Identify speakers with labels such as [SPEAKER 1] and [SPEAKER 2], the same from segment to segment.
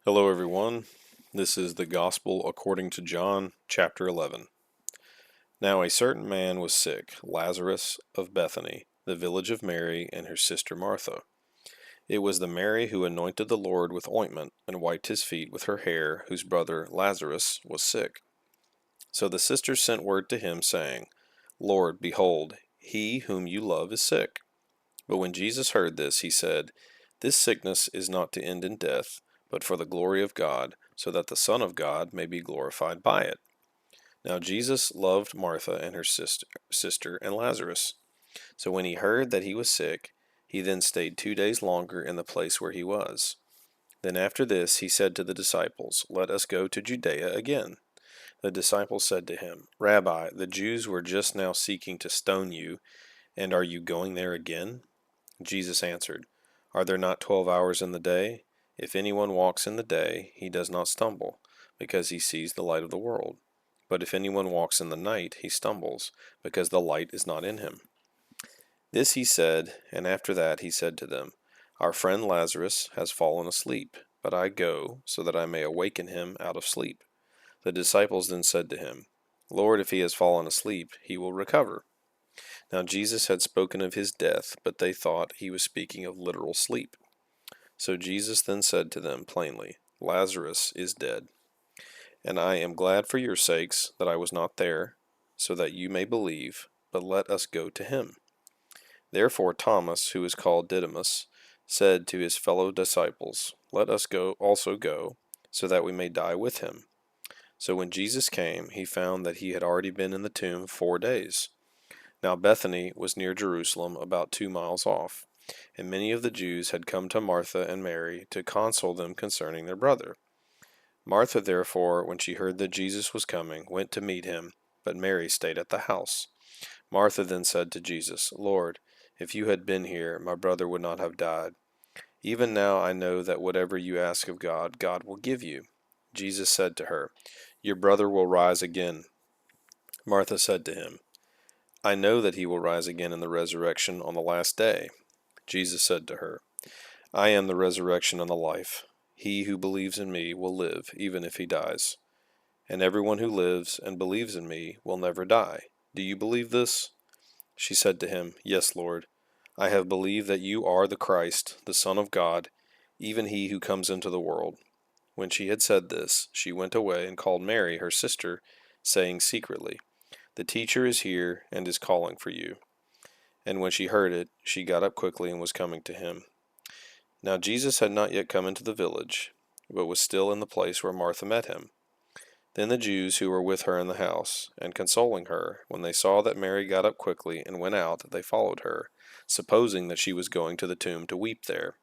[SPEAKER 1] Hello, everyone. This is the Gospel according to John, chapter 11. Now a certain man was sick, Lazarus of Bethany, the village of Mary and her sister Martha. It was the Mary who anointed the Lord with ointment and wiped his feet with her hair, whose brother Lazarus was sick. So the sisters sent word to him, saying, Lord, behold, he whom you love is sick. But when Jesus heard this, he said, This sickness is not to end in death, but for the glory of God, so that the Son of God may be glorified by it. Now Jesus loved Martha and her sister and Lazarus. So when he heard that he was sick, he then stayed 2 days longer in the place where he was. Then after this he said to the disciples, Let us go to Judea again. The disciples said to him, Rabbi, the Jews were just now seeking to stone you, and are you going there again? Jesus answered, Are there not 12 hours in the day? If anyone walks in the day, he does not stumble, because he sees the light of the world. But if anyone walks in the night, he stumbles, because the light is not in him. This he said, and after that he said to them, Our friend Lazarus has fallen asleep, but I go, so that I may awaken him out of sleep. The disciples then said to him, Lord, if he has fallen asleep, he will recover. Now Jesus had spoken of his death, but they thought he was speaking of literal sleep. So Jesus then said to them plainly, Lazarus is dead. And I am glad for your sakes that I was not there, so that you may believe, but let us go to him. Therefore Thomas, who is called Didymus, said to his fellow disciples, Let us also go, so that we may die with him. So when Jesus came, he found that he had already been in the tomb 4 days. Now Bethany was near Jerusalem, about 2 miles off, and many of the Jews had come to Martha and Mary to console them concerning their brother. Martha therefore, when she heard that Jesus was coming, went to meet him, but Mary stayed at the house. Martha then said to Jesus, Lord, if you had been here, my brother would not have died. Even now I know that whatever you ask of God, God will give you. Jesus said to her, Your brother will rise again. Martha said to him, I know that he will rise again in the resurrection on the last day. Jesus said to her, I am the resurrection and the life. He who believes in me will live, even if he dies. And everyone who lives and believes in me will never die. Do you believe this? She said to him, Yes, Lord. I have believed that you are the Christ, the Son of God, even he who comes into the world. When she had said this, she went away and called Mary, her sister, saying secretly, The teacher is here and is calling for you. And when she heard it, she got up quickly and was coming to him. Now Jesus had not yet come into the village, but was still in the place where Martha met him. Then the Jews who were with her in the house, and consoling her, when they saw that Mary got up quickly and went out, they followed her, supposing that she was going to the tomb to weep there.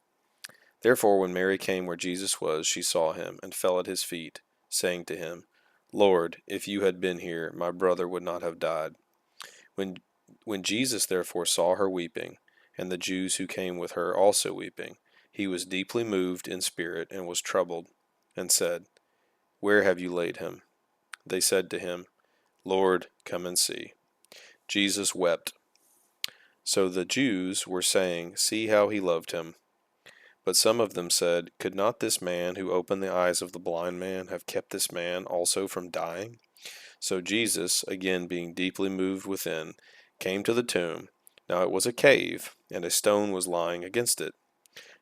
[SPEAKER 1] Therefore when Mary came where Jesus was, she saw him, and fell at his feet, saying to him, Lord, if you had been here, my brother would not have died. When Jesus therefore saw her weeping, and the Jews who came with her also weeping, he was deeply moved in spirit, and was troubled, and said, Where have you laid him? They said to him, Lord, come and see. Jesus wept. So the Jews were saying, See how he loved him. But some of them said, Could not this man who opened the eyes of the blind man have kept this man also from dying? So Jesus, again being deeply moved within, came to the tomb. Now it was a cave, and a stone was lying against it.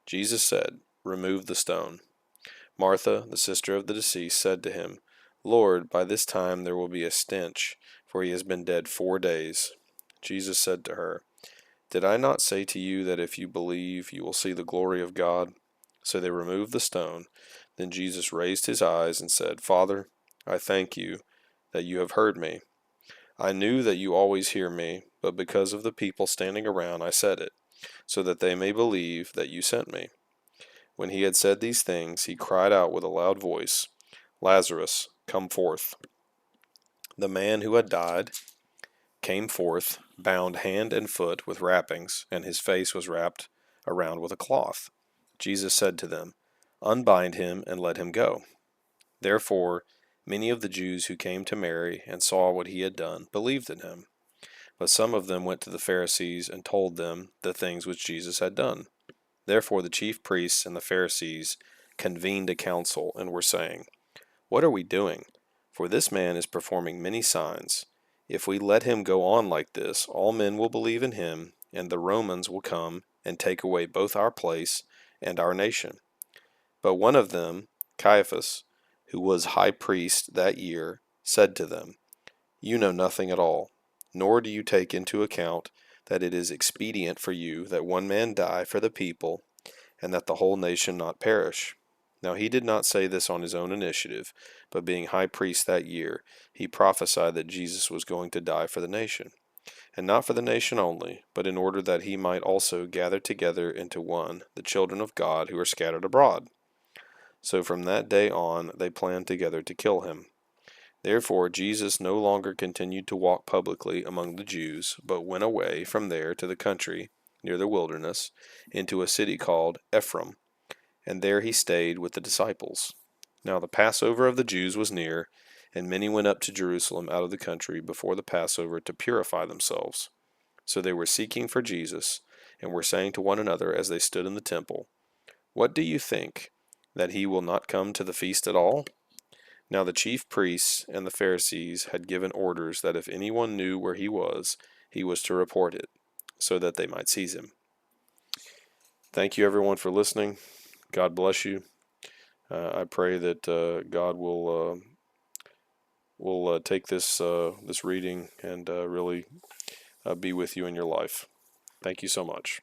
[SPEAKER 1] Jesus said, Remove the stone. Martha, the sister of the deceased, said to him, Lord, by this time there will be a stench, for he has been dead 4 days. Jesus said to her, Did I not say to you that if you believe, you will see the glory of God? So they removed the stone. Then Jesus raised his eyes and said, Father, I thank you that you have heard me. I knew that you always hear me, but because of the people standing around I said it, so that they may believe that you sent me. When he had said these things, he cried out with a loud voice, Lazarus, come forth. The man who had died came forth, bound hand and foot with wrappings, and his face was wrapped around with a cloth. Jesus said to them, Unbind him and let him go. Therefore, many of the Jews who came to Mary and saw what he had done believed in him. But some of them went to the Pharisees and told them the things which Jesus had done. Therefore the chief priests and the Pharisees convened a council and were saying, "What are we doing? For this man is performing many signs. If we let him go on like this, all men will believe in him, and the Romans will come and take away both our place and our nation." But one of them, Caiaphas, who was high priest that year, said to them, "You know nothing at all, nor do you take into account that it is expedient for you that one man die for the people, and that the whole nation not perish." Now he did not say this on his own initiative, but being high priest that year, he prophesied that Jesus was going to die for the nation, and not for the nation only, but in order that he might also gather together into one the children of God who are scattered abroad. So from that day on they planned together to kill him. Therefore Jesus no longer continued to walk publicly among the Jews, but went away from there to the country, near the wilderness, into a city called Ephraim, and there he stayed with the disciples. Now the Passover of the Jews was near, and many went up to Jerusalem out of the country before the Passover to purify themselves. So they were seeking for Jesus, and were saying to one another as they stood in the temple, "What do you think, that he will not come to the feast at all?" Now the chief priests and the Pharisees had given orders that if anyone knew where he was to report it, so that they might seize him. Thank you everyone for listening. God bless you. I pray that God will take this reading and really be with you in your life. Thank you so much.